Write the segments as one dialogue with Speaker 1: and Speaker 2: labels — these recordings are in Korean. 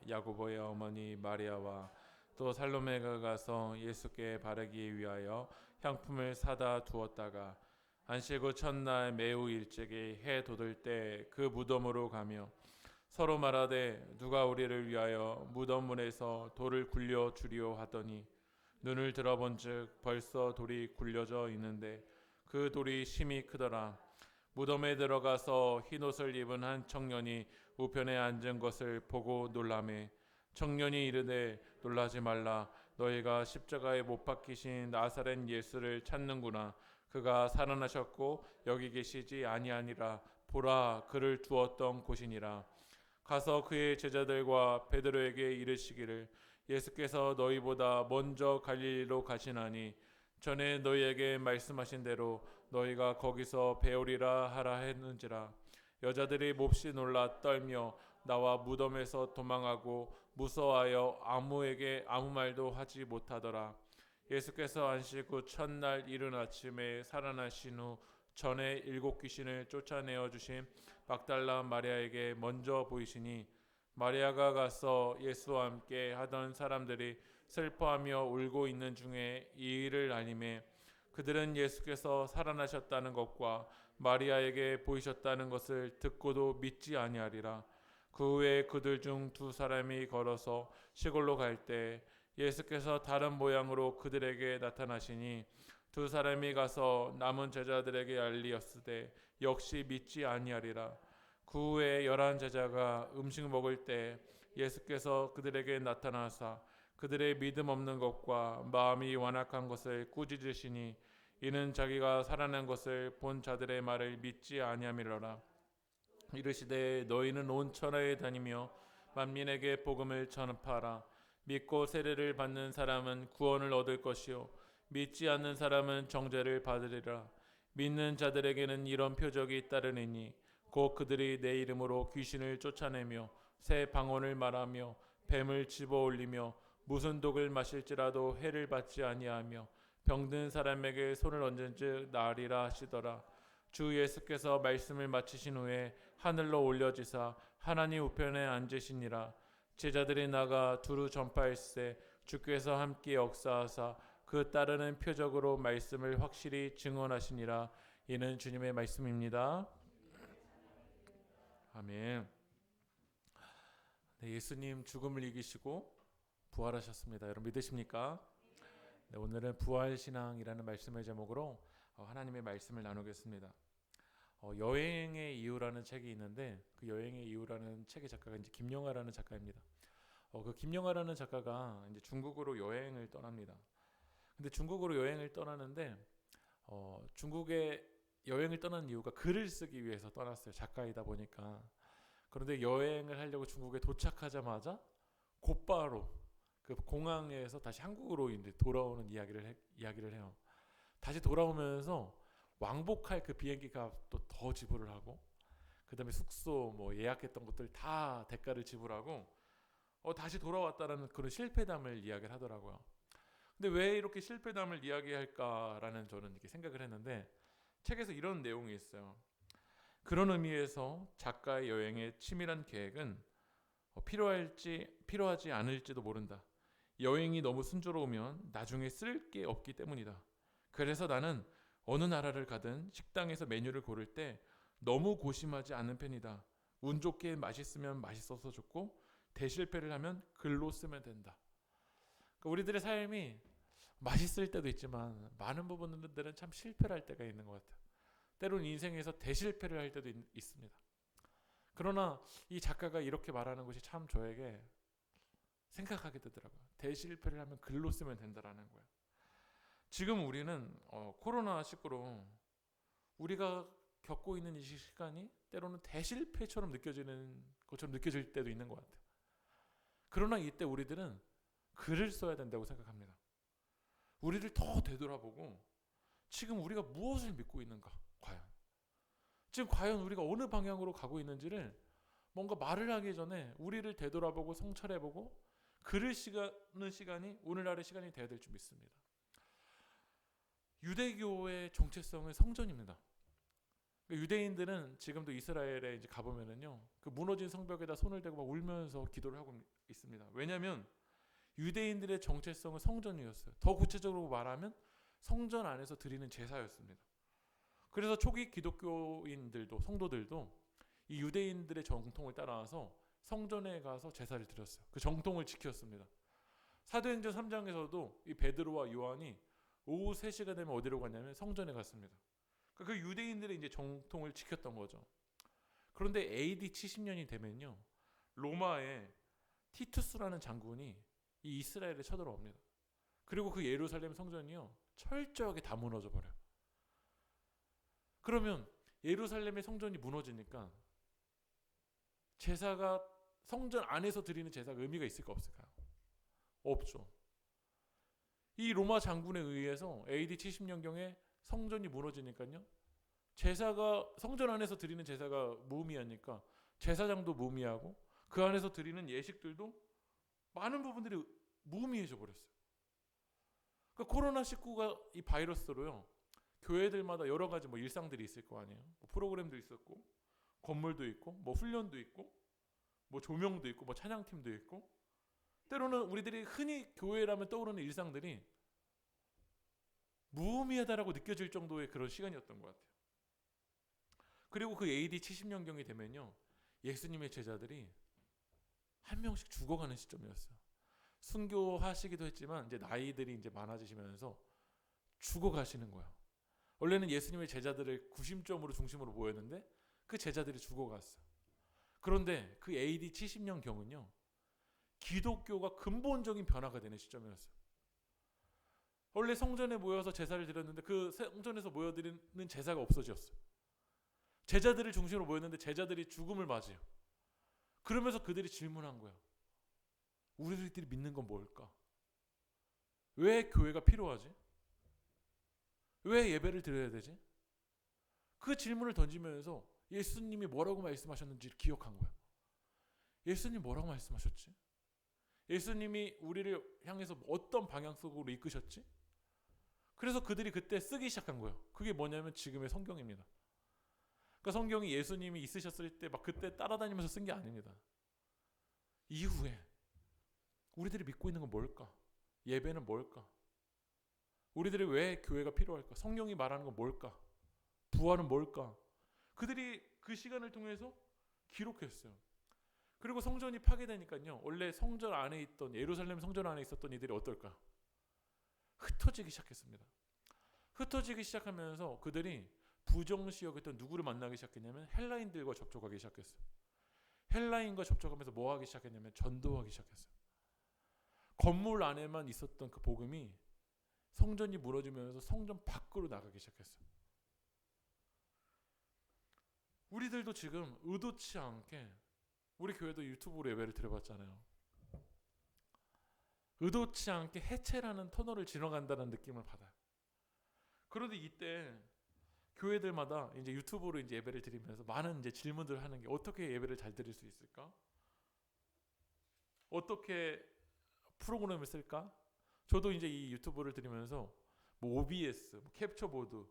Speaker 1: 야고보의 어머니 마리아와 또 살로메가 가서 예수께 바르기 위하여 향품을 사다 두었다가 안식 후 첫날 매우 일찍이 해 돋을 때 그 무덤으로 가며 서로 말하되 누가 우리를 위하여 무덤 문에서 돌을 굴려 주리오 하더니 눈을 들어본즉 벌써 돌이 굴려져 있는데 그 돌이 심히 크더라. 무덤에 들어가서 흰옷을 입은 한 청년이 우편에 앉은 것을 보고 놀라매 청년이 이르되 놀라지 말라. 너희가 십자가에 못 박히신 나사렛 예수를 찾는구나. 그가 살아나셨고 여기 계시지 아니하니라. 보라, 그를 두었던 곳이니라. 가서 그의 제자들과 베드로에게 이르시기를 예수께서 너희보다 먼저 갈릴리로 가시나니 전에 너희에게 말씀하신 대로 너희가 거기서 배우리라 하라 했는지라. 여자들이 몹시 놀라 떨며 나와 무덤에서 도망하고 무서워하여 아무에게 아무 말도 하지 못하더라. 예수께서 안식 후 첫날 이른 아침에 살아나신 후 전에 7귀신을 쫓아내어 주신 막달라 마리아에게 먼저 보이시니 마리아가 가서 예수와 함께 하던 사람들이 슬퍼하며 울고 있는 중에 이 일을 알림해 그들은 예수께서 살아나셨다는 것과 마리아에게 보이셨다는 것을 듣고도 믿지 아니하리라. 그 후에 그들 중 2사람이 걸어서 시골로 갈 때 예수께서 다른 모양으로 그들에게 나타나시니 2사람이 가서 남은 제자들에게 알리었으되 역시 믿지 아니하리라. 그 후에 11제자가 음식 먹을 때 예수께서 그들에게 나타나사 그들의 믿음 없는 것과 마음이 완악한 것을 꾸짖으시니 이는 자기가 살아난 것을 본 자들의 말을 믿지 아니함이로라. 이르시되 너희는 온 천하에 다니며 만민에게 복음을 전파하라. 믿고 세례를 받는 사람은 구원을 얻을 것이요 믿지 않는 사람은 정죄를 받으리라. 믿는 자들에게는 이런 표적이 따르니니 곧 그들이 내 이름으로 귀신을 쫓아내며 새 방언을 말하며 뱀을 집어올리며 무슨 독을 마실지라도 해를 받지 아니하며 병든 사람에게 손을 얹은즉 나으리라 하시더라. 주 예수께서 말씀을 마치신 후에 하늘로 올려지사 하나님 우편에 앉으시니라. 제자들이 나가 두루 전파할세 주께서 함께 역사하사 그 따르는 표적으로 말씀을 확실히 증언하시니라. 이는 주님의 말씀입니다. 아멘. 네, 예수님 죽음을 이기시고 부활하셨습니다. 여러분 믿으십니까? 네, 오늘은 부활신앙이라는 말씀의 제목으로 하나님의 말씀을 나누겠습니다. 여행의 이유라는 책이 있는데 그 여행의 이유라는 책의 작가가 이제 김영하라는 작가입니다. 그 김영하라는 작가가 이제 중국으로 여행을 떠납니다. 근데 중국으로 여행을 떠나는데 중국에 여행을 떠나는 이유가 글을 쓰기 위해서 떠났어요. 작가이다 보니까. 그런데 여행을 하려고 중국에 도착하자마자 곧바로 그 공항에서 다시 한국으로 이제 돌아오는 이야기를 해요. 다시 돌아오면서 왕복할 그 비행기 값도 더 지불을 하고 그다음에 숙소 뭐 예약했던 것들 다 대가를 지불하고 다시 돌아왔다라는 그런 실패담을 이야기를 하더라고요. 근데 왜 이렇게 실패담을 이야기할까라는 저는 이렇게 생각을 했는데 책에서 이런 내용이 있어요. 그런 의미에서 작가의 여행의 치밀한 계획은 필요하지 않을지도 모른다. 여행이 너무 순조로우면 나중에 쓸 게 없기 때문이다. 그래서 나는 어느 나라를 가든 식당에서 메뉴를 고를 때 너무 고심하지 않는 편이다. 운 좋게 맛있으면 맛있어서 좋고 대실패를 하면 글로 쓰면 된다. 그러니까 우리들의 삶이 맛있을 때도 있지만 많은 부분들은 참 실패를 할 때가 있는 것 같아요. 때로는 인생에서 대실패를 할 때도 있습니다. 그러나 이 작가가 이렇게 말하는 것이 참 저에게 생각하게 되더라고요. 대실패를 하면 글로 쓰면 된다라는 거예요. 지금 우리는 코로나19로 우리가 겪고 있는 이 시간이 때로는 대실패처럼 느껴지는 것처럼 느껴질 때도 있는 것 같아요. 그러나 이때 우리들은 글을 써야 된다고 생각합니다. 우리를 더 되돌아보고 지금 우리가 무엇을 믿고 있는가? 지금 과연 우리가 어느 방향으로 가고 있는지를 뭔가 말을 하기 전에 우리를 되돌아보고 성찰해보고 글을 쓰는 시간이 오늘날의 시간이 되어야 될 줄 믿습니다. 유대교의 정체성은 성전입니다. 그러니까 유대인들은 지금도 이스라엘에 이제 가보면은요, 그 무너진 성벽에다 손을 대고 막 울면서 기도를 하고 있습니다. 왜냐하면 유대인들의 정체성은 성전이었어요. 더 구체적으로 말하면 성전 안에서 드리는 제사였습니다. 그래서 초기 기독교인들도 성도들도 이 유대인들의 정통을 따라서 성전에 가서 제사를 드렸어요. 그 정통을 지켰습니다. 사도행전 3장에서도 이 베드로와 요한이 오후 3시가 되면 어디로 갔냐면 성전에 갔습니다. 그 유대인들의 이제 정통을 지켰던 거죠. 그런데 AD 70년이 되면요, 로마의 티투스라는 장군이 이 이스라엘에 쳐들어옵니다. 그리고 그 예루살렘 성전이요, 철저하게 다 무너져 버려요. 그러면 예루살렘의 성전이 무너지니까 제사가 성전 안에서 드리는 제사가 의미가 있을까 없을까요? 없죠. 이 로마 장군에 의해서 AD 70년경에 성전이 무너지니까요, 제사가 성전 안에서 드리는 제사가 무의미하니까 제사장도 무의미하고 그 안에서 드리는 예식들도 많은 부분들이 무의미해져 버렸어요. 그러니까 코로나19가 이 바이러스로요, 교회들마다 여러 가지 뭐 일상들이 있을 거 아니에요. 뭐 프로그램도 있었고, 건물도 있고, 뭐 훈련도 있고, 뭐 조명도 있고, 뭐 찬양팀도 있고, 때로는 우리들이 흔히 교회라면 떠오르는 일상들이 무의미하다라고 느껴질 정도의 그런 시간이었던 것 같아요. 그리고 그 AD 70년경이 되면요, 예수님의 제자들이 한 명씩 죽어가는 시점이었어요. 순교하시기도 했지만 이제 나이들이 이제 많아지시면서 죽어가시는 거예요. 원래는 예수님의 제자들을 구심점으로 중심으로 모였는데 그 제자들이 죽어갔어요. 그런데 그 AD 70년경은요, 기독교가 근본적인 변화가 되는 시점이었어요. 원래 성전에 모여서 제사를 드렸는데 그 성전에서 모여드리는 제사가 없어졌어요. 제자들을 중심으로 모였는데 제자들이 죽음을 맞이해요. 그러면서 그들이 질문한 거예요. 우리들이 믿는 건 뭘까? 왜 교회가 필요하지? 왜 예배를 드려야 되지? 그 질문을 던지면서 예수님이 뭐라고 말씀하셨는지를 기억한 거예요. 예수님 뭐라고 말씀하셨지? 예수님이 우리를 향해서 어떤 방향 속으로 이끄셨지? 그래서 그들이 그때 쓰기 시작한 거예요. 그게 뭐냐면 지금의 성경입니다. 그러니까 성경이 예수님이 있으셨을 때 막 그때 따라다니면서 쓴 게 아닙니다. 이후에 우리들이 믿고 있는 건 뭘까? 예배는 뭘까? 우리들이 왜 교회가 필요할까? 성경이 말하는 건 뭘까? 부활은 뭘까? 그들이 그 시간을 통해서 기록했어요. 그리고 성전이 파괴되니까요, 원래 성전 안에 있던, 예루살렘 성전 안에 있었던 이들이 어떨까? 흩어지기 시작했습니다. 흩어지기 시작하면서 그들이 부정시 여겼던 누구를 만나기 시작했냐면 헬라인들과 접촉하기 시작했어요. 헬라인과 접촉하면서 뭐 하기 시작했냐면 전도하기 시작했어요. 건물 안에만 있었던 그 복음이 성전이 무너지면서 성전 밖으로 나가기 시작했어요. 우리들도 지금 의도치 않게, 우리 교회도 유튜브로 예배를 드려봤잖아요. 의도치 않게 해체라는 터널을 지나간다는 느낌을 받아요. 그런데 이때 교회들마다 이제 유튜브로 이제 예배를 드리면서 많은 이제 질문들을 하는 게, 어떻게 예배를 잘 드릴 수 있을까? 어떻게 프로그램을 쓸까? 저도 이제 이 유튜브를 들으면서 뭐 OBS, 뭐 캡처보드,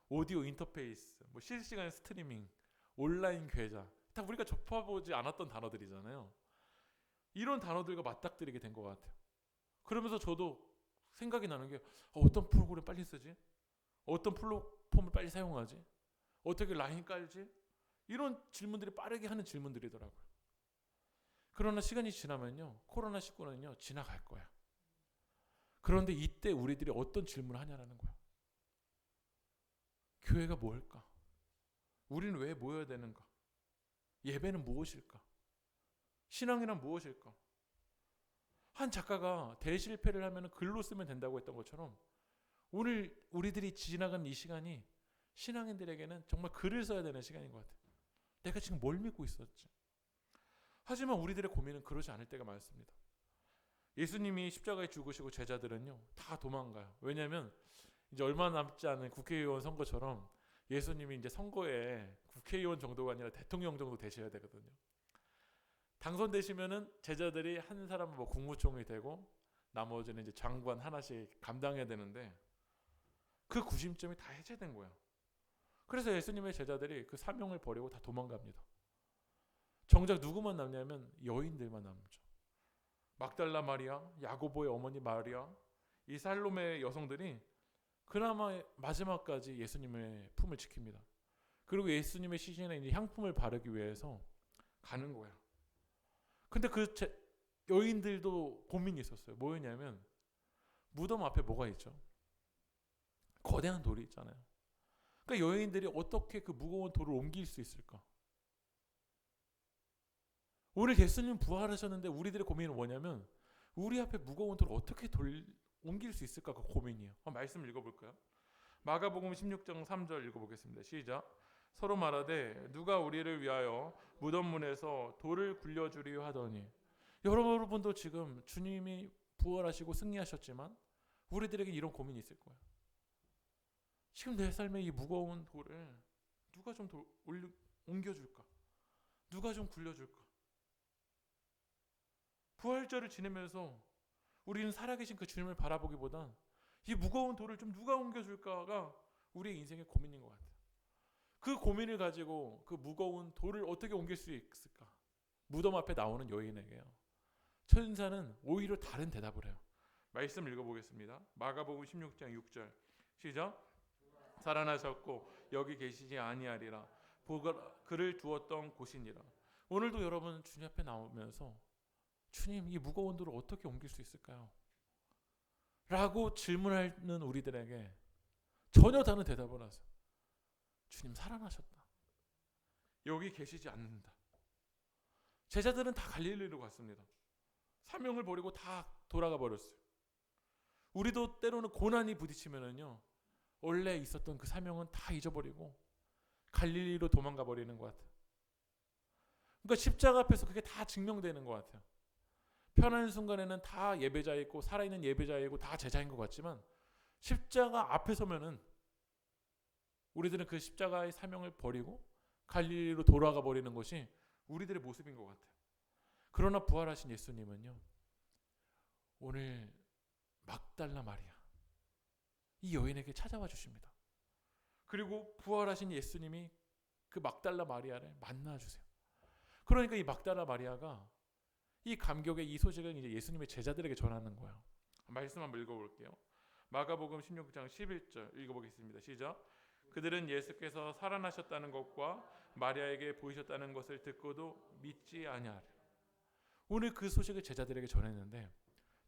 Speaker 1: 오디오 인터페이스, 뭐 실시간 스트리밍, 온라인 계좌, 다 우리가 접해보지 않았던 단어들이잖아요. 이런 단어들과 맞닥뜨리게 된 것 같아요. 그러면서 저도 생각이 나는 게, 어떤 프로그램 빨리 쓰지? 어떤 플랫폼을 빨리 사용하지? 어떻게 라인 깔지? 이런 질문들이 빠르게 하는 질문들이더라고요. 그러나 시간이 지나면요, 코로나19는요 지나갈 거야. 그런데 이때 우리들이 어떤 질문을 하냐라는 거야. 교회가 뭘까? 우리는 왜 모여야 되는가? 예배는 무엇일까? 신앙이란 무엇일까? 한 작가가 대실패를 하면 글로 쓰면 된다고 했던 것처럼, 오늘 우리들이 지나간 이 시간이 신앙인들에게는 정말 글을 써야 되는 시간인 것 같아요. 내가 지금 뭘 믿고 있었지? 하지만 우리들의 고민은 그러지 않을 때가 많습니다. 예수님이 십자가에 죽으시고 제자들은요 다 도망가요. 왜냐하면 이제 얼마 남지 않은 국회의원 선거처럼 예수님이 이제 선거에 국회의원 정도가 아니라 대통령 정도 되셔야 되거든요. 당선되시면은 제자들이 한 사람은 뭐 국무총리 되고 나머지는 이제 장관 하나씩 감당해야 되는데, 그 구심점이 다 해제된 거예요. 그래서 예수님의 제자들이 그 사명을 버리고 다 도망갑니다. 정작 누구만 남냐면 여인들만 남죠. 막달라 마리아, 야고보의 어머니 마리아, 이 살로메 여성들이 그나마 마지막까지 예수님의 품을 지킵니다. 그리고 예수님의 시신에 이제 향품을 바르기 위해서 가는 거예요. 근데 그 여인들도 고민이 있었어요. 뭐였냐면 무덤 앞에 뭐가 있죠? 거대한 돌이 있잖아요. 그러니까 여인들이 어떻게 그 무거운 돌을 옮길 수 있을까? 오늘 예수님 부활하셨는데 우리들의 고민은 뭐냐면 우리 앞에 무거운 돌을 어떻게 옮길 수 있을까? 그 고민이에요. 말씀 읽어볼까요? 마가복음 16장 3절 읽어보겠습니다. 시작. 서로 말하되 누가 우리를 위하여 무덤 문에서 돌을 굴려주리요 하더니. 여러분도 지금 주님이 부활하시고 승리하셨지만 우리들에게 이런 고민이 있을 거예요. 지금 내 삶에 이 무거운 돌을 누가 좀 옮겨줄까? 누가 좀 굴려줄까? 부활절을 지내면서 우리는 살아계신 그 주님을 바라보기보단 이 무거운 돌을 좀 누가 옮겨줄까가 우리의 인생의 고민인 것 같아요. 그 고민을 가지고 그 무거운 돌을 어떻게 옮길 수 있을까? 무덤 앞에 나오는 여인에게요, 천사는 오히려 다른 대답을 해요. 말씀 읽어보겠습니다. 마가복음 16장 6절 시작. 살아나셨고 여기 계시지 아니하리라. 그를 두었던 곳이니라. 오늘도 여러분 주님 앞에 나오면서 주님, 이 무거운 돌을 어떻게 옮길 수 있을까요? 라고 질문하는 우리들에게 전혀 다른 대답을 하세요. 주님 살아나셨다. 여기 계시지 않는다. 제자들은 다 갈릴리로 갔습니다. 사명을 버리고 다 돌아가 버렸어요. 우리도 때로는 고난이 부딪히면은요, 원래 있었던 그 사명은 다 잊어버리고 갈릴리로 도망가 버리는 것 같아요. 그러니까 십자가 앞에서 그게 다 증명되는 것 같아요. 편한 순간에는 다 예배자이고 살아있는 예배자이고 다 제자인 것 같지만 십자가 앞에 서면은 우리들은 그 십자가의 사명을 버리고 갈릴리로 돌아가 버리는 것이 우리들의 모습인 것 같아요. 그러나 부활하신 예수님은요, 오늘 막달라 마리아, 이 여인에게 찾아와 주십니다. 그리고 부활하신 예수님이 그 막달라 마리아를 만나 주세요. 그러니까 이 막달라 마리아가 이 감격의 이 소식을 이제 예수님의 제자들에게 전하는 거예요. 말씀 한번 읽어볼게요. 마가복음 16장 11절 읽어보겠습니다. 시작. 그들은 예수께서 살아나셨다는 것과 마리아에게 보이셨다는 것을 듣고도 믿지 아니하려. 오늘 그 소식을 제자들에게 전했는데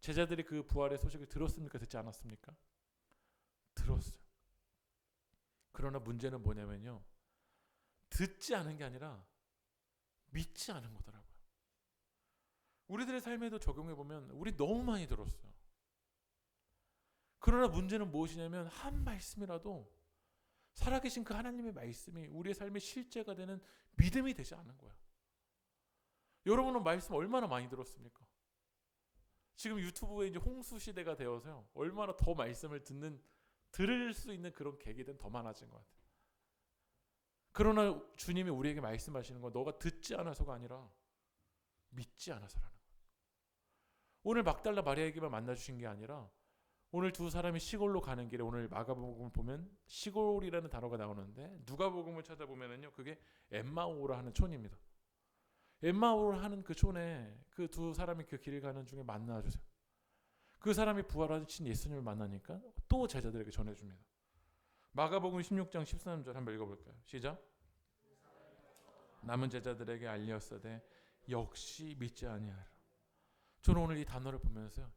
Speaker 1: 제자들이 그 부활의 소식을 들었습니까? 듣지 않았습니까? 들었어요. 그러나 문제는 뭐냐면요, 듣지 않은 게 아니라 믿지 않은 거더라고요. 우리들의 삶에도 적용해보면 우리 너무 많이 들었어요. 그러나 문제는 무엇이냐면 한 말씀이라도 살아계신 그 하나님의 말씀이 우리의 삶의 실제가 되는 믿음이 되지 않는 거예요. 여러분은 말씀 얼마나 많이 들었습니까? 지금 유튜브에 이제 홍수 시대가 되어서요, 얼마나 더 말씀을 들을 수 있는 그런 계기들은 더 많아진 것 같아요. 그러나 주님이 우리에게 말씀하시는 건 너가 듣지 않아서가 아니라 믿지 않아서라는 거예요. 오늘 막달라 마리아에게만 만나주신 게 아니라 오늘 두 사람이 시골로 가는 길에, 오늘 마가복음을 보면 시골이라는 단어가 나오는데 누가복음을 찾아보면은요, 그게 엠마오라 하는 촌입니다. 엠마오라 하는 그 촌에 그 두 사람이 그 길을 가는 중에 만나주세요. 그 사람이 부활하신 예수님을 만나니까 또 제자들에게 전해줍니다. 마가복음 16장 13절 한번 읽어볼까요? 시작. 남은 제자들에게 알리었으되 역시 믿지 아니하라. 저는 오늘 이 단어를 보면서요,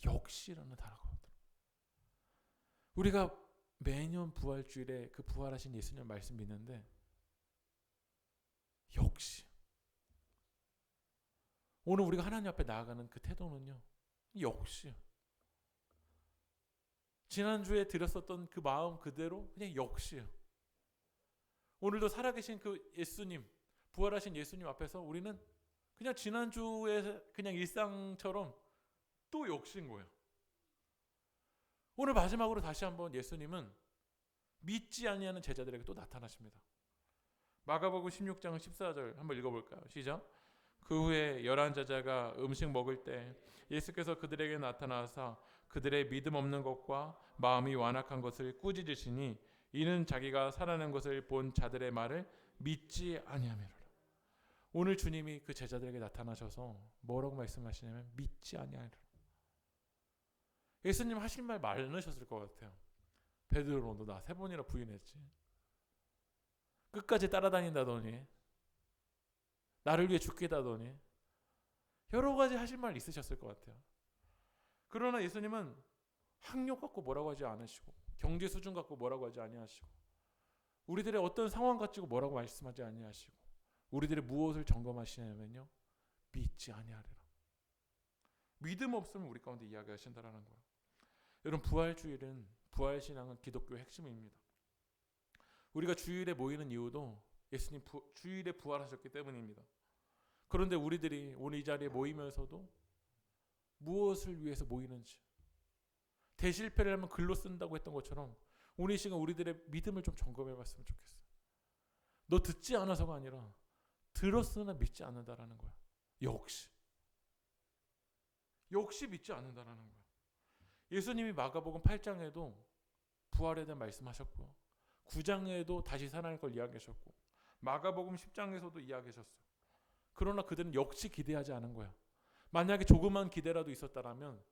Speaker 1: 역시라는 단어가 오더라고요. 우리가 매년 부활주일에 그 부활하신 예수님 말씀 믿는데 역시 오늘 우리가 하나님 앞에 나아가는 그 태도는요, 역시 지난주에 드렸었던 그 마음 그대로 그냥 역시요. 오늘도 살아계신 그 예수님, 부활하신 예수님 앞에서 우리는 그냥 지난주에 그냥 일상처럼 또 역시인 거예요. 오늘 마지막으로 다시 한번 예수님은 믿지 아니하는 제자들에게 또 나타나십니다. 마가복음 16장 14절 한번 읽어볼까요? 시작. 그 후에 11제자가 음식 먹을 때 예수께서 그들에게 나타나사 그들의 믿음 없는 것과 마음이 완악한 것을 꾸짖으시니 이는 자기가 살아난 것을 본 자들의 말을 믿지 아니하미로라. 오늘 주님이 그 제자들에게 나타나셔서 뭐라고 말씀하시냐면 믿지 아니하리라. 예수님 하실 말 많으셨을 것 같아요. 베드로 너 나 3번이나 부인했지. 끝까지 따라다닌다더니 나를 위해 죽겠다더니 여러 가지 하실 말 있으셨을 것 같아요. 그러나 예수님은 학력 갖고 뭐라고 하지 않으시고 경제 수준 갖고 뭐라고 하지 아니하시고 우리들의 어떤 상황 가지고 뭐라고 말씀하지 아니하시고 우리들의 무엇을 점검하시냐면요 믿지 아니하리라. 믿음 없으면 우리 가운데 이야기하신다라는 거예요. 여러분 부활주일은 부활신앙은 기독교의 핵심입니다. 우리가 주일에 모이는 이유도 예수님 주일에 부활하셨기 때문입니다. 그런데 우리들이 오늘 이 자리에 모이면서도 무엇을 위해서 모이는지 대실패를 하면 글로 쓴다고 했던 것처럼 오늘 이 시간 우리들의 믿음을 좀 점검해 봤으면 좋겠어요. 너 듣지 않아서가 아니라 들었으나 믿지 않는다라는 거야. 역시 믿지 않는다라는 거야. 예수님이 마가복음 8장에도 부활에 대한 말씀하셨고 9장에도 다시 살아날 걸 이야기하셨고 마가복음 10장에서도 이야기하셨어요. 그러나 그들은 역시 기대하지 않은 거야. 만약에 조그만 기대라도 있었다라면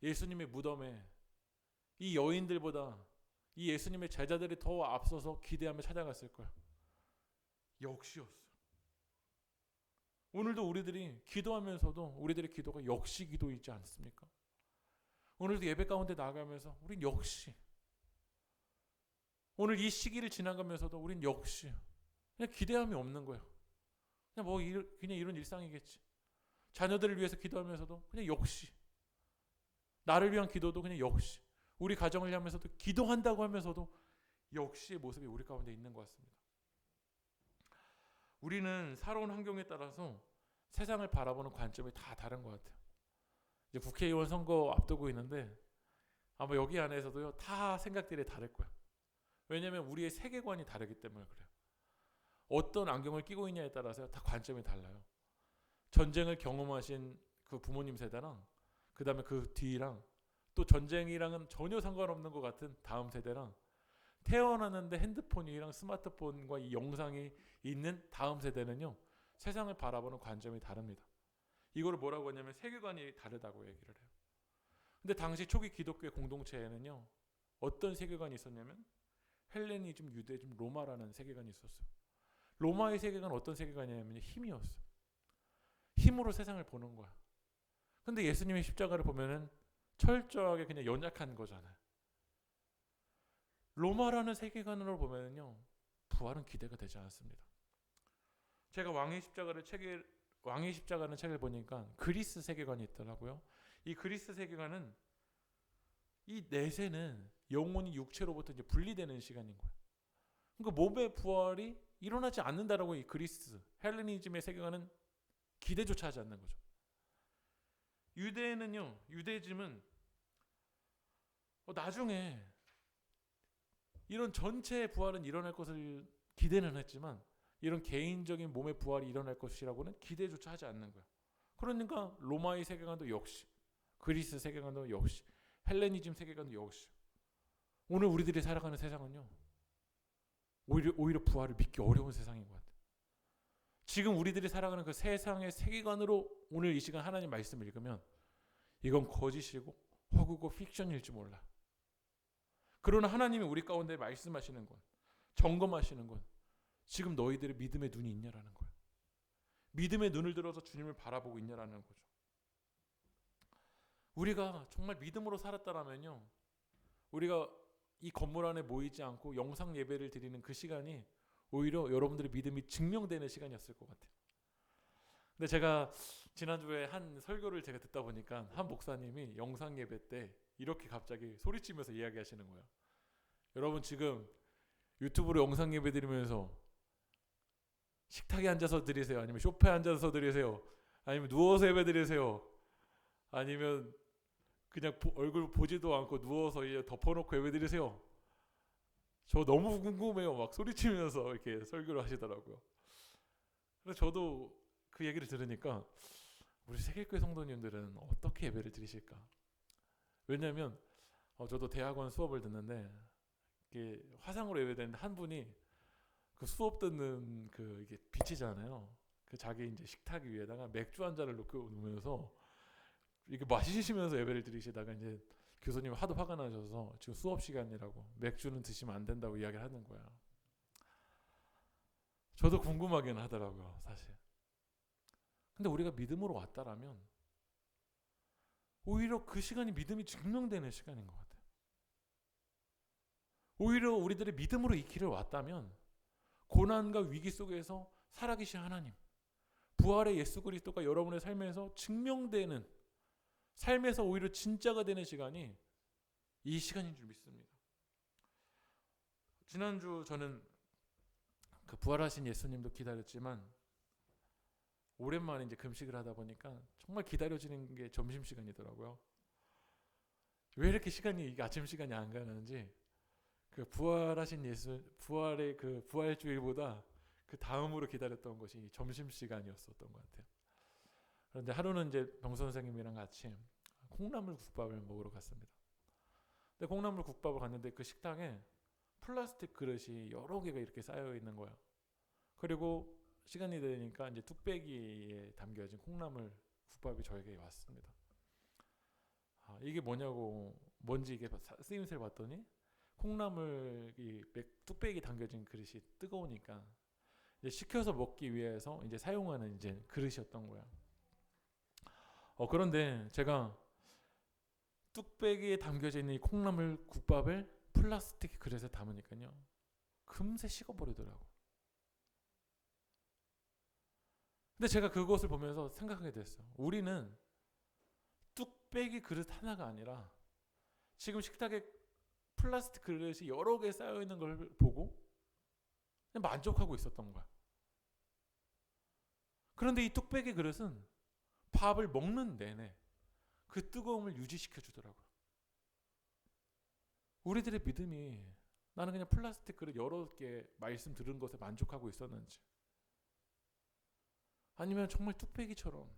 Speaker 1: 예수님의 무덤에 이 여인들보다 이 예수님의 제자들이 더 앞서서 기대하며 찾아갔을 거야. 역시였어. 오늘도 우리들이 기도하면서도 우리들의 기도가 역시 기도이지 않습니까? 오늘도 예배 가운데 나아가면서 우린 역시 오늘 이 시기를 지나가면서도 우린 역시 그냥 기대함이 없는 거예요. 그냥 이런 일상이겠지. 자녀들을 위해서 기도하면서도 그냥 역시 나를 위한 기도도 그냥 역시 우리 가정을 향해서도 기도한다고 하면서도 역시의 모습이 우리 가운데 있는 것 같습니다. 우리는 살아온 환경에 따라서 세상을 바라보는 관점이 다 다른 것 같아요. 이제 국회의원 선거 앞두고 있는데 아마 여기 안에서도요 다 생각들이 다를 거야. 왜냐하면 우리의 세계관이 다르기 때문에 그래요. 어떤 안경을 끼고 있냐에 따라서 다 관점이 달라요. 전쟁을 경험하신 그 부모님 세대랑 그 다음에 그 뒤랑 또 전쟁이랑은 전혀 상관없는 것 같은 다음 세대랑 태어났는데 핸드폰이랑 스마트폰과 이 영상이 있는 다음 세대는요 세상을 바라보는 관점이 다릅니다. 이거를 뭐라고 하냐면 세계관이 다르다고 얘기를 해요. 근데 당시 초기 기독교의 공동체에는요 어떤 세계관이 있었냐면 헬레니즘, 유대즘, 로마라는 세계관이 있었어요. 로마의 세계관은 어떤 세계관이냐면 힘이었어요. 힘으로 세상을 보는 거야. 근데 예수님의 십자가를 보면은 철저하게 그냥 연약한 거잖아요. 로마라는 세계관으로 보면은요 부활은 기대가 되지 않습니다. 제가 왕의 십자가는 책을 보니까 그리스 세계관이 있더라고요. 이 그리스 세계관은 이 내세는 영혼이 육체로부터 이제 분리되는 시간인 거예요. 그러니까 몸의 부활이 일어나지 않는다라고 이 그리스 헬레니즘의 세계관은 기대조차 하지 않는 거죠. 유대즘은 나중에 이런 전체의 부활은 일어날 것을 기대는 했지만 이런 개인적인 몸의 부활이 일어날 것이라고는 기대조차 하지 않는 거야. 그러니까 로마의 세계관도 역시 그리스 세계관도 역시 헬레니즘 세계관도 역시 오늘 우리들이 살아가는 세상은요 오히려 부활을 믿기 어려운 세상인 것 같아요. 지금 우리들이 살아가는 그 세상의 세계관으로 오늘 이 시간 하나님 말씀을 읽으면 이건 거짓이고 허구고 픽션일지 몰라. 그러나 하나님이 우리 가운데 말씀하시는 건 점검하시는 건 지금 너희들의 믿음의 눈이 있냐라는 거예요. 믿음의 눈을 들어서 주님을 바라보고 있냐라는 거죠. 우리가 정말 믿음으로 살았다라면요 우리가 이 건물 안에 모이지 않고 영상 예배를 드리는 그 시간이 오히려 여러분들의 믿음이 증명되는 시간이었을 것 같아요. 근데 제가 지난주에 한 설교를 제가 듣다 보니까 한 목사님이 영상 예배 때 이렇게 갑자기 소리치면서 이야기하시는 거예요. 여러분 지금 유튜브로 영상 예배 드리면서 식탁에 앉아서 드리세요? 아니면 소파에 앉아서 드리세요? 아니면 누워서 예배 드리세요? 아니면 그냥 얼굴 보지도 않고 누워서 이제 덮어놓고 예배 드리세요? 저 너무 궁금해요. 막 소리치면서 이렇게 설교를 하시더라고요. 그래서 저도 그 얘기를 들으니까 우리 세계교회 성도님들은 어떻게 예배를 드리실까? 왜냐하면 저도 대학원 수업을 듣는데 이게 화상으로 예배되는데 한 분이 그 수업 듣는 그 이게 빛이잖아요. 그 자기 이제 식탁 위에다가 맥주 한 잔을 놓고 놓으면서 이렇게 마시시면서 예배를 드리시다가 이제 교수님 하도 화가 나셔서 지금 수업 시간이라고 맥주는 드시면 안 된다고 이야기를 하는 거야. 저도 궁금하긴 하더라고요, 사실. 근데 우리가 믿음으로 왔다라면 오히려 그 시간이 믿음이 증명되는 시간인 것 같아요. 오히려 우리들의 믿음으로 이 길을 왔다면 고난과 위기 속에서 살아계신 하나님, 부활의 예수 그리스도가 여러분의 삶에서 증명되는, 삶에서 오히려 진짜가 되는 시간이 이 시간인 줄 믿습니다. 지난주 저는 그 부활하신 예수님도 기다렸지만 오랜만에 이제 금식을 하다 보니까 정말 기다려지는 게 점심시간이더라고요. 왜 이렇게 시간이 아침 시간이 안 가는지, 그 부활하신 예수, 부활의 그 부활주일보다 그 다음으로 기다렸던 것이 점심시간이었었던 것 같아요. 그런데 하루는 이제 병 선생님이랑 같이 콩나물 국밥을 먹으러 갔습니다. 근데 콩나물 국밥을 갔는데 그 식당에 플라스틱 그릇이 여러 개가 이렇게 쌓여 있는 거야. 그리고 시간이 되니까 이제 뚝배기에 담겨진 콩나물 국밥이 저에게 왔습니다. 이게 뭐냐고, 뭔지 이게 쓰임새를 봤더니 콩나물 이 뚝배기 담겨진 그릇이 뜨거우니까 이제 식혀서 먹기 위해서 이제 사용하는 이제 그릇이었던 거야. 그런데 제가 뚝배기에 담겨져 있는 이 콩나물 국밥을 플라스틱 그릇에 담으니까요, 금세 식어버리더라고. 근데 제가 그것을 보면서 생각하게 됐어요. 우리는 뚝배기 그릇 하나가 아니라 지금 식탁에 플라스틱 그릇이 여러 개 쌓여 있는 걸 보고 그냥 만족하고 있었던 거야. 그런데 이 뚝배기 그릇은 밥을 먹는 내내 그 뜨거움을 유지시켜 주더라고요. 우리들의 믿음이, 나는 그냥 플라스틱 그릇 여러 개 말씀 들은 것에 만족하고 있었는지, 아니면 정말 뚝배기처럼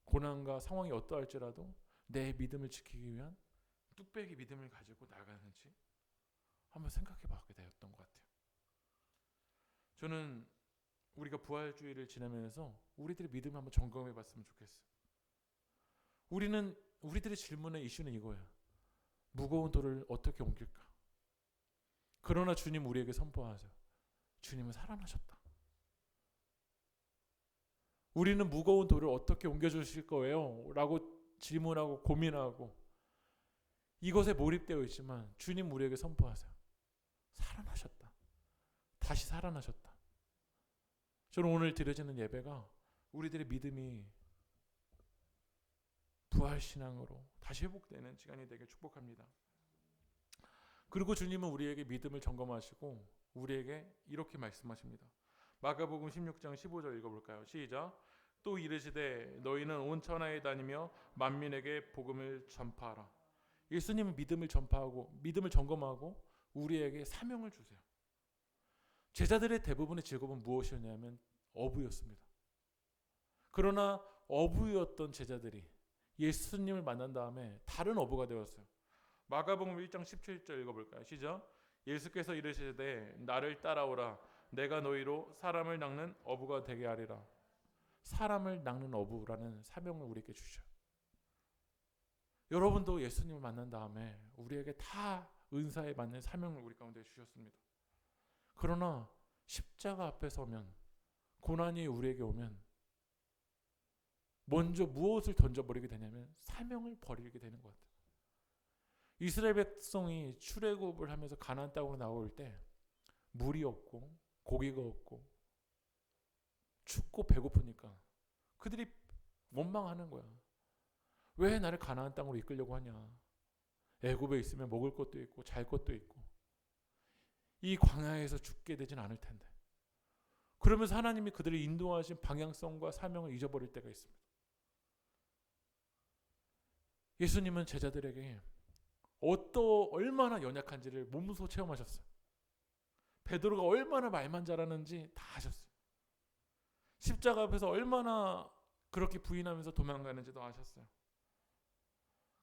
Speaker 1: 고난과 상황이 어떠할지라도 내 믿음을 지키기 위한 뚝배기 믿음을 가지고 나가는지 한번 생각해 봐게 되었던 것 같아요. 저는 우리가 부활주의를 지나면서 우리들의 믿음을 한번 점검해 봤으면 좋겠어요. 우리들의 질문의 이슈는 이거예요. 무거운 돌을 어떻게 옮길까? 그러나 주님 우리에게 선포하죠. 주님은 살아나셨다. 우리는 무거운 돌을 어떻게 옮겨주실 거예요? 라고 질문하고 고민하고 이것에 몰입되어 있지만 주님 우리에게 선포하세요. 살아나셨다. 다시 살아나셨다. 저는 오늘 드려지는 예배가 우리들의 믿음이 부활신앙으로 다시 회복되는 시간이 되게 축복합니다. 그리고 주님은 우리에게 믿음을 점검하시고 우리에게 이렇게 말씀하십니다. 마가복음 16장 15절 읽어볼까요? 시작. 또 이르시되 너희는 온 천하에 다니며 만민에게 복음을 전파하라. 예수님은 믿음을 전파하고 믿음을 점검하고 우리에게 사명을 주세요. 제자들의 대부분의 직업은 무엇이었냐면 어부였습니다. 그러나 어부였던 제자들이 예수님을 만난 다음에 다른 어부가 되었어요. 마가복음 1장 17절 읽어볼까요? 시작. 예수께서 이르시되 나를 따라오라. 내가 너희로 사람을 낚는 어부가 되게 하리라. 사람을 낚는 어부라는 사명을 우리에게 주셔. 여러분도 예수님을 만난 다음에 우리에게 다 은사에 맞는 사명을 우리 가운데 주셨습니다. 그러나 십자가 앞에 서면, 고난이 우리에게 오면 먼저 무엇을 던져버리게 되냐면 사명을 버리게 되는 것 같아요. 이스라엘 백성이 출애굽을 하면서 가나안 땅으로 나올 때 물이 없고 고기가 없고 춥고 배고프니까 그들이 원망하는 거야. 왜 나를 가나안 땅으로 이끌려고 하냐. 애굽에 있으면 먹을 것도 있고 잘 것도 있고 이 광야에서 죽게 되진 않을 텐데. 그러면서 하나님이 그들을 인도하신 방향성과 사명을 잊어버릴 때가 있습니다. 예수님은 제자들에게 얼마나 연약한지를 몸소 체험하셨어요. 베드로가 얼마나 말만 잘하는지 다 아셨어요. 십자가 앞에서 얼마나 그렇게 부인하면서 도망가는지도 아셨어요.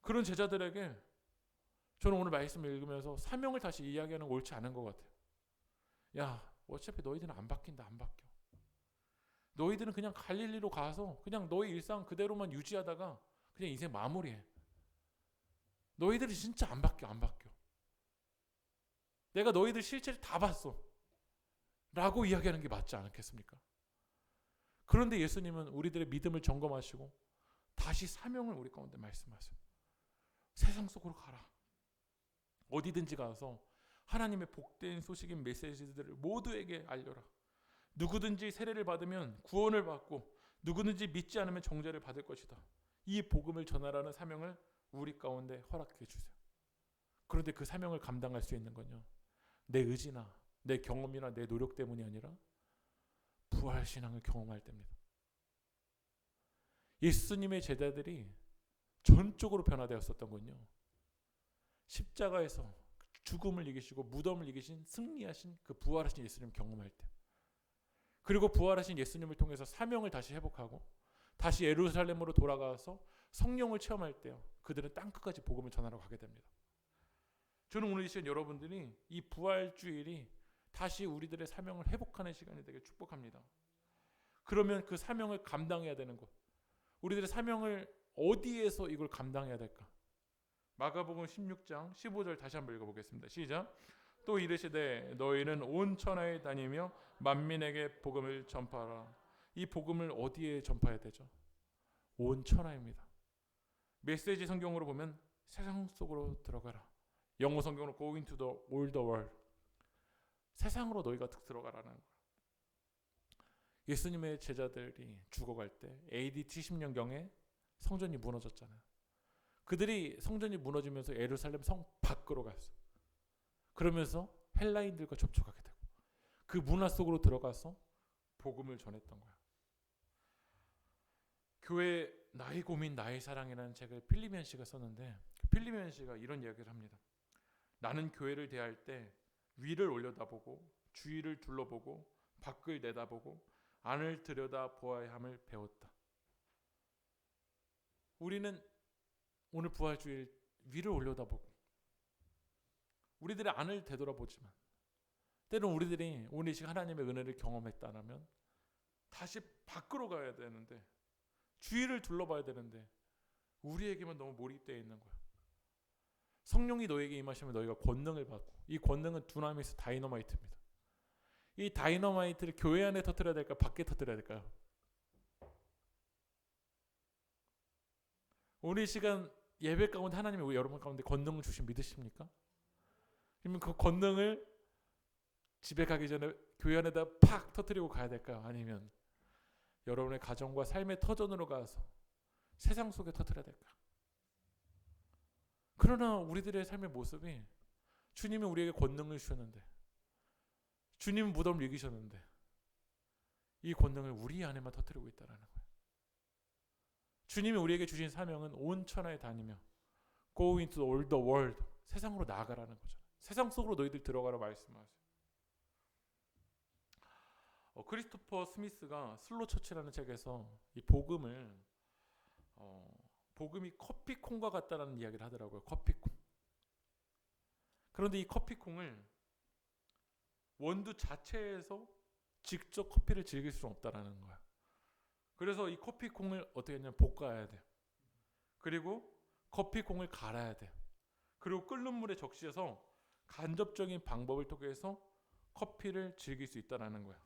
Speaker 1: 그런 제자들에게 저는 오늘 말씀을 읽으면서 사명을 다시 이야기하는 거 옳지 않은 것 같아요. 야, 어차피 너희들은 안 바뀐다, 안 바뀌어. 너희들은 그냥 갈릴리로 가서 그냥 너희 일상 그대로만 유지하다가 그냥 인생 마무리해. 너희들이 진짜 안 바뀌어, 안 바뀌어. 내가 너희들 실체를 다 봤어. 라고 이야기하는 게 맞지 않겠습니까? 그런데 예수님은 우리들의 믿음을 점검하시고 다시 사명을 우리 가운데 말씀하세요. 세상 속으로 가라. 어디든지 가서 하나님의 복된 소식인 메시지들을 모두에게 알려라. 누구든지 세례를 받으면 구원을 받고 누구든지 믿지 않으면 정죄를 받을 것이다. 이 복음을 전하라는 사명을 우리 가운데 허락해 주세요. 그런데 그 사명을 감당할 수 있는 건요, 내 의지나 내 경험이나 내 노력 때문이 아니라 부활신앙을 경험할 때입니다. 예수님의 제자들이 전적으로 변화되었었던 건요, 십자가에서 죽음을 이기시고 무덤을 이기신 승리하신 그 부활하신 예수님을 경험할 때, 그리고 부활하신 예수님을 통해서 사명을 다시 회복하고 다시 예루살렘으로 돌아가서 성령을 체험할 때요, 그들은 땅끝까지 복음을 전하러 가게 됩니다. 저는 오늘 이 시간 여러분들이 이 부활주일이 다시 우리들의 사명을 회복하는 시간이 되길 축복합니다. 그러면 그 사명을 감당해야 되는 것, 우리들의 사명을 어디에서 이걸 감당해야 될까? 마가복음 16장 15절 다시 한번 읽어보겠습니다. 시작. 또 이르시되 너희는 온 천하에 다니며 만민에게 복음을 전파하라. 이 복음을 어디에 전파해야 되죠? 온 천하입니다. 메시지 성경으로 보면 세상 속으로 들어가라. 영어 성경으로 go into the all the world. 세상으로 너희가 들어가라는 거예요. 예수님의 제자들이 죽어갈 때 AD 70년경에 성전이 무너졌잖아요. 그들이 성전이 무너지면서 예루살렘 성 밖으로 갔어요. 그러면서 헬라인들과 접촉하게 되고 그 문화 속으로 들어가서 복음을 전했던 거예요. 교회 나의 고민 나의 사랑이라는 책을 필리면 씨가 썼는데, 필리면 씨가 이런 이야기를 합니다. 나는 교회를 대할 때 위를 올려다보고 주위를 둘러보고 밖을 내다보고 안을 들여다보아야 함을 배웠다. 우리는 오늘 부활주일 위를 올려다보고 우리들의 안을 되돌아보지만, 때로는 우리들이 오늘 이 시간 하나님의 은혜를 경험했다면 다시 밖으로 가야 되는데, 주위를 둘러봐야 되는데 우리에게만 너무 몰입되어 있는 거야. 성령이 너에게 임하시면 너희가 권능을 받고, 이 권능은 두나미스 다이너마이트입니다. 이 다이너마이트를 교회 안에 터뜨려야 될까, 밖에 터뜨려야 될까요? 오늘 이 시간 예배 가운데 하나님이 여러분 가운데 권능을 주신 믿으십니까? 그러면 그 권능을 집에 가기 전에 교회 안에다 팍 터뜨리고 가야 될까요? 아니면 여러분의 가정과 삶의 터전으로 가서 세상 속에 터뜨려야 될까요? 그러나 우리들의 삶의 모습이, 주님이 우리에게 권능을 주셨는데, 주님은 무덤을 이기셨는데 이 권능을 우리 안에만 터뜨리고 있다는 거예요. 주님이 우리에게 주신 사명은 온 천하에 다니며 Go into all the world, 세상으로 나아가라는 거죠. 세상 속으로 너희들 들어가라 말씀하세요. 크리스토퍼 스미스가 슬로 처치라는 책에서 이 복음을 복음이 커피콩과 같다라는 이야기를 하더라고요. 커피콩. 그런데 이 커피콩을 원두 자체에서 직접 커피를 즐길 수는 없다라는 거야. 그래서 이 커피콩을 어떻게 했냐면 볶아야 돼. 그리고 커피콩을 갈아야 돼. 그리고 끓는 물에 적시해서 간접적인 방법을 통해서 커피를 즐길 수 있다라는 거야.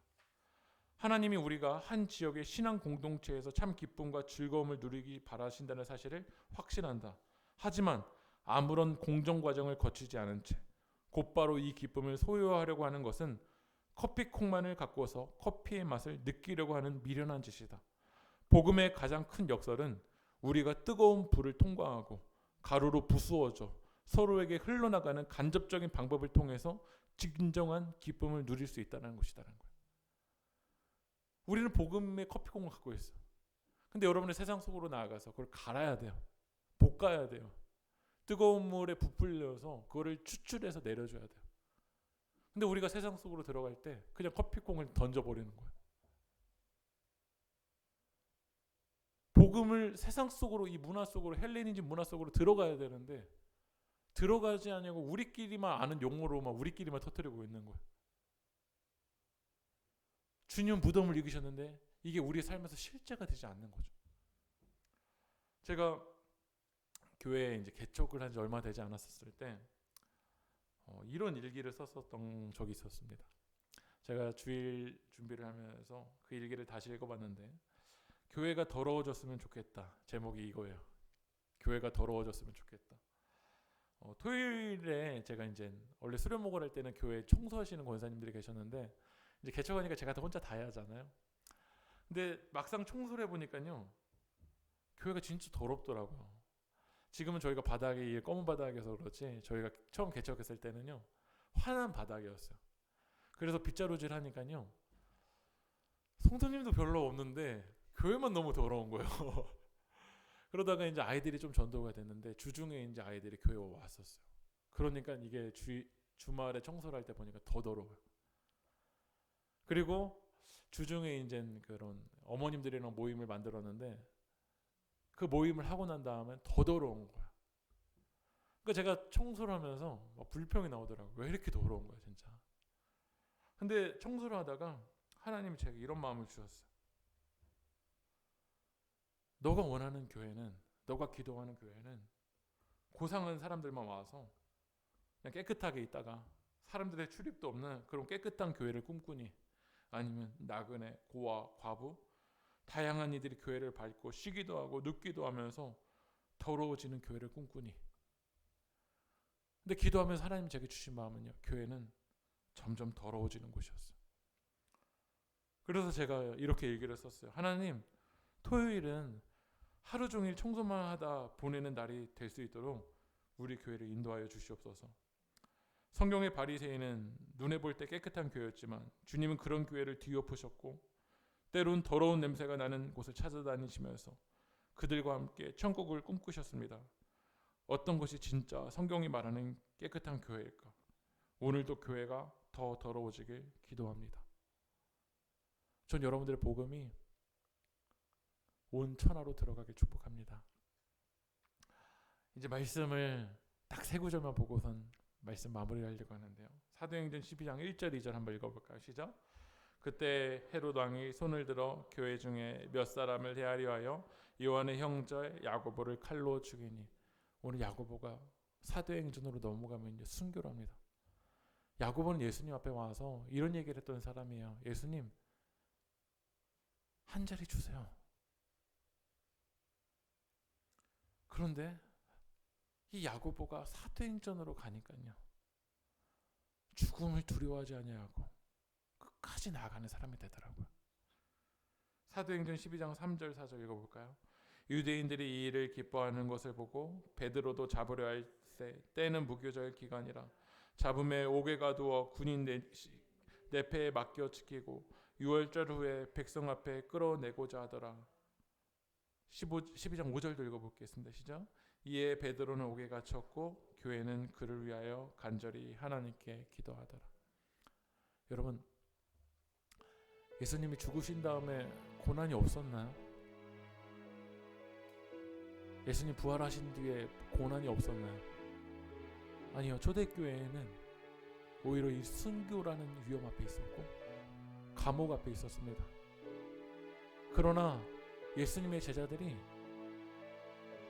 Speaker 1: 하나님이 우리가 한 지역의 신앙 공동체에서 참 기쁨과 즐거움을 누리기 바라신다는 사실을 확신한다. 하지만 아무런 공정 과정을 거치지 않은 채 곧바로 이 기쁨을 소유하려고 하는 것은 커피콩만을 갖고서 커피의 맛을 느끼려고 하는 미련한 짓이다. 복음의 가장 큰 역설은 우리가 뜨거운 불을 통과하고 가루로 부수어져 서로에게 흘러나가는 간접적인 방법을 통해서 진정한 기쁨을 누릴 수 있다는 것이라는 거예요. 우리는 복음의 커피콩을 갖고 있어. 근데 여러분의 세상 속으로 나아가서 그걸 갈아야 돼요. 볶아야 돼요. 뜨거운 물에 부풀려서 그거를 추출해서 내려줘야 돼요. 근데 우리가 세상 속으로 들어갈 때 그냥 커피콩을 던져버리는 거예요. 복음을 세상 속으로, 이 문화 속으로, 헬레니즘 문화 속으로 들어가야 되는데 들어가지 않냐고 우리끼리만 아는 용어로만 우리끼리만 터뜨리고 있는 거예요. 주님 무덤을 이기셨는데 이게 우리의 삶에서 실제가 되지 않는 거죠. 제가 교회에 이제 개척을 한 지 얼마 되지 않았을 때 이런 일기를 썼었던 적이 있었습니다. 제가 주일 준비를 하면서 그 일기를 다시 읽어봤는데 교회가 더러워졌으면 좋겠다. 제목이 이거예요. 교회가 더러워졌으면 좋겠다. 토요일에 제가 이제 원래 수련 목을 할 때는 교회 청소하시는 권사님들이 계셨는데 이제 개척하니까 제가 다 혼자 다 해야 하잖아요. 근데 막상 청소를 해보니까요, 교회가 진짜 더럽더라고요. 지금은 저희가 바닥이 검은 바닥이어서 그렇지 저희가 처음 개척했을 때는요 환한 바닥이었어요. 그래서 빗자루질 하니까요 성도님도 별로 없는데 교회만 너무 더러운 거예요. 그러다가 이제 아이들이 좀 전도가 됐는데 주중에 이제 아이들이 교회에 왔었어요. 그러니까 이게 주말에 청소를 할 때 보니까 더 더러워요. 그리고 주중에 이제 그런 어머님들이랑 모임을 만들었는데 그 모임을 하고 난 다음엔 더 더러운 거야. 그러니까 제가 청소를 하면서 막 불평이 나오더라고요. 왜 이렇게 더러운 거야 진짜. 근데 청소를 하다가 하나님이 제게 이런 마음을 주셨어요. 너가 원하는 교회는, 너가 기도하는 교회는 고상한 사람들만 와서 그냥 깨끗하게 있다가 사람들의 출입도 없는 그런 깨끗한 교회를 꿈꾸니, 아니면 나그네, 고아, 과부 다양한 이들이 교회를 밟고 쉬기도 하고 눕기도 하면서 더러워지는 교회를 꿈꾸니. 근데 기도하면서 하나님 제게 주신 마음은요, 교회는 점점 더러워지는 곳이었어요. 그래서 제가 이렇게 얘기를 썼어요. 하나님, 토요일은 하루 종일 청소만 하다 보내는 날이 될 수 있도록 우리 교회를 인도하여 주시옵소서. 성경의 바리새인은 눈에 볼 때 깨끗한 교회였지만 주님은 그런 교회를 뒤엎으셨고 때론 더러운 냄새가 나는 곳을 찾아다니시면서 그들과 함께 천국을 꿈꾸셨습니다. 어떤 것이 진짜 성경이 말하는 깨끗한 교회일까? 오늘도 교회가 더 더러워지길 기도합니다. 전 여러분들의 복음이 온 천하로 들어가길 축복합니다. 이제 말씀을 딱 세 구절만 보고선 말씀 마무리하려고 하는데요. 사도행전 12장 1절 2절 한번 읽어볼까요? 시작. 그때 헤롯 왕이 손을 들어 교회 중에 몇 사람을 헤아려 하여 요한의 형제 야고보를 칼로 죽이니. 오늘 야고보가 사도행전으로 넘어가면 순교를 합니다. 야고보는 예수님 앞에 와서 이런 얘기를 했던 사람이에요. 예수님, 한 자리 주세요. 그런데 이 야고보가 사도행전으로 가니까요, 죽음을 두려워하지 아니하고 끝까지 나아가는 사람이 되더라고요. 사도행전 12장 3절 4절 읽어볼까요? 유대인들이 이 일을 기뻐하는 것을 보고 베드로도 잡으려 할 때는 무교절 기간이라 잡음에 옥에 두어 군인 내패에 맡겨 지키고 6월절 후에 백성 앞에 끌어내고자 하더라. 12장 5절도 읽어보겠습니다. 시작. 이에 베드로는 옥에 갇혔고 교회는 그를 위하여 간절히 하나님께 기도하더라. 여러분, 예수님이 죽으신 다음에 고난이 없었나요? 예수님 부활하신 뒤에 고난이 없었나요? 아니요. 초대교회에는 오히려 이 순교라는 위험 앞에 있었고 감옥 앞에 있었습니다. 그러나 예수님의 제자들이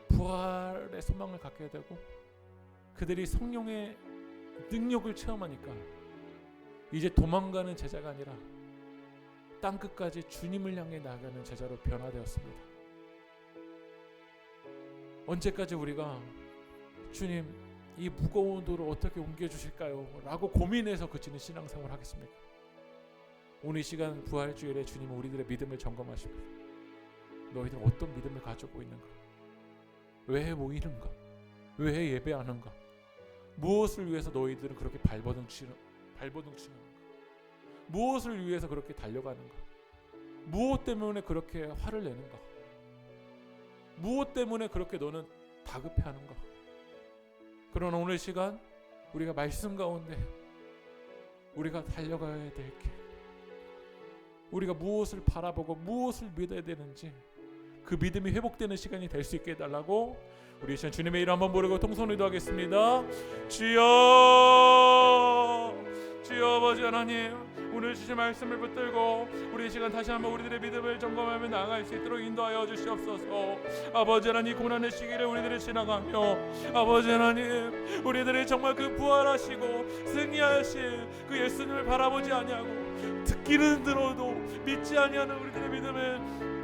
Speaker 1: 부활의 소망을 갖게 되고 그들이 성령의 능력을 체험하니까 이제 도망가는 제자가 아니라 땅끝까지 주님을 향해 나아가는 제자로 변화되었습니다. 언제까지 우리가 주님, 이 무거운 돌을 어떻게 옮겨주실까요? 라고 고민해서 그치는 신앙생활을 하겠습니까? 오늘 이 시간 부활주일에 주님은 우리들의 믿음을 점검하십니다. 너희들은 어떤 믿음을 가지고 있는가? 왜 모이는가? 왜 예배하는가? 무엇을 위해서 너희들은 그렇게 발버둥치는가? 무엇을 위해서 그렇게 달려가는가? 무엇 때문에 그렇게 화를 내는가? 무엇 때문에 그렇게 너는 다급해하는가? 그러나 오늘 시간 우리가 말씀 가운데 우리가 달려가야 될 길, 우리가 무엇을 바라보고 무엇을 믿어야 되는지 그 믿음이 회복되는 시간이 될 수 있게 해달라고 우리 이 시간 주님의 이름 한번 부르고 통성으로 기도하겠습니다. 주여, 주여 아버지 하나님, 오늘 주신 말씀을 붙들고 우리 이 시간 다시 한번 우리들의 믿음을 점검하며 나아갈 수 있도록 인도하여 주시옵소서. 아버지 하나님, 고난의 시기를 우리들이 지나가며 아버지 하나님, 우리들이 정말 그 부활하시고 승리하신 그 예수님을 바라보지 아니하고 듣기는 들어도 믿지 아니하는 우리들의 믿음을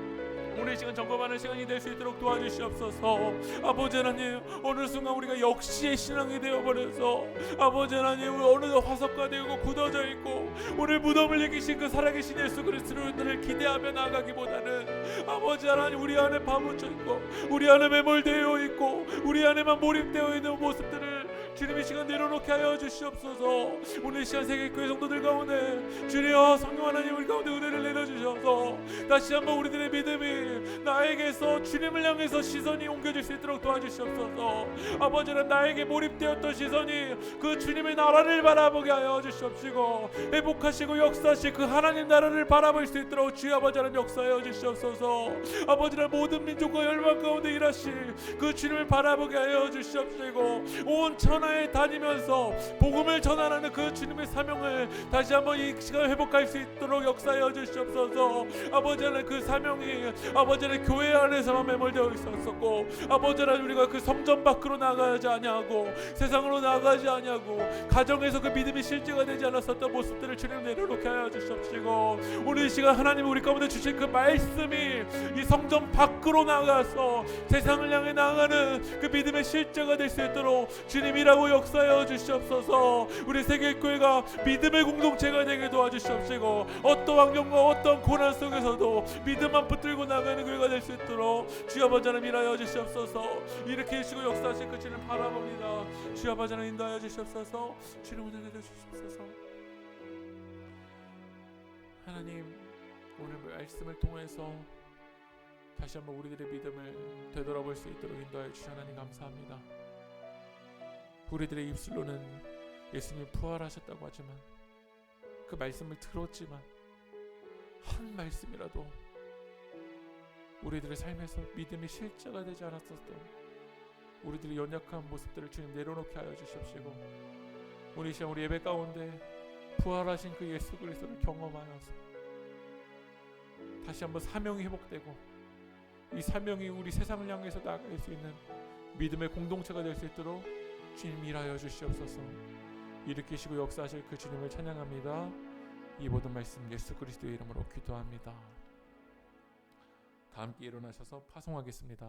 Speaker 1: 오늘 시간 점검하는 시간이 될 수 있도록 도와주시옵소서. 아버지 하나님, 어느 순간 우리가 역시의 신앙이 되어버려서 아버지 하나님, 어느 화석화 되고 굳어져 있고 오늘 무덤을 이기신 그 살아계신 예수 그리스도를 기대하며 나가기보다는 아버지 하나님, 우리 안에 파묻혀 있고 우리 안에 매몰되어 있고 우리 안에만 몰입되어 있는 모습들을 주님 이 시간 내려놓게 하여 주시옵소서. 오늘 이 시간 세계교회 성도들 가운데 주여 성령 하나님 우리 가운데 은혜를 내려주셔서 다시 한번 우리들의 믿음이 나에게서 주님을 향해서 시선이 옮겨질 수 있도록 도와주시옵소서. 아버지 하나님, 나에게 몰입되었던 시선이 그 주님의 나라를 바라보게 하여 주시옵시고 회복하시고 역사하시 그 하나님 나라를 바라볼 수 있도록 주여 아버지 하나님 역사하여 주시옵소서. 아버지 하나님, 모든 민족과 열방 가운데 일하실 그 주님을 바라보게 하여 주시옵시고 온 천하에 다니면서 복음을 전하는 그 주님의 사명을 다시 한번 이 시간 회복할 수 있도록 역사하여 주시옵소서. 아버지 하나님, 그 사명이 아버지 하나님 교회 안에서만 매몰되어 있었었고 아버지 하나님, 우리가 그 성전 밖으로 나가지 아니하고 세상으로 나가지 아니하고 가정에서 그 믿음이 실제가 되지 않았었던 모습들을 주님 내려놓게 하여 주시옵시고 오늘 이 시간 하나님 우리 가운데 주신 그 말씀이 이 성전 밖으로 나가서 세상을 향해 나가는 그 믿음의 실제가 될 수 있도록 주님이라고 역사하여 주시옵소서. 우리 세계교회가 믿음의 공동체가 되게 도와주시옵시고 어떤 환경과 어떤 고난 속에서도 믿음만 붙들고 나가는 교회가 될 수 있도록 주여 아버지 하나님 일하여 주시옵소서. 이렇게 해주시고 역사하실 그 주님 바라봅니다. 주여 아버지 하나님 인도하여 주시옵소서. 주님 은혜 내려 주시옵소서. 하나님, 오늘 말씀을 통해서 다시 한번 우리들의 믿음을 되돌아볼 수 있도록 인도하여 주시 하나님 감사합니다. 우리들의 입술로는 예수님이 부활하셨다고 하지만 그 말씀을 들었지만 한 말씀이라도 우리들의 삶에서 믿음의 실제가 되지 않았었던 우리들의 연약한 모습들을 주님 내려놓게 하여 주시옵시고 우리 시간 우리 예배 가운데 부활하신 그 예수 그리스도를 경험하여서 다시 한번 사명이 회복되고 이 사명이 우리 세상을 향해서 나아갈 수 있는 믿음의 공동체가 될 수 있도록 주님 일하여 주시옵소서. 일으키시고 역사하실 그 주님을 찬양합니다. 이 모든 말씀 예수 그리스도의 이름으로 기도합니다. 다 함께 일어나셔서 파송하겠습니다.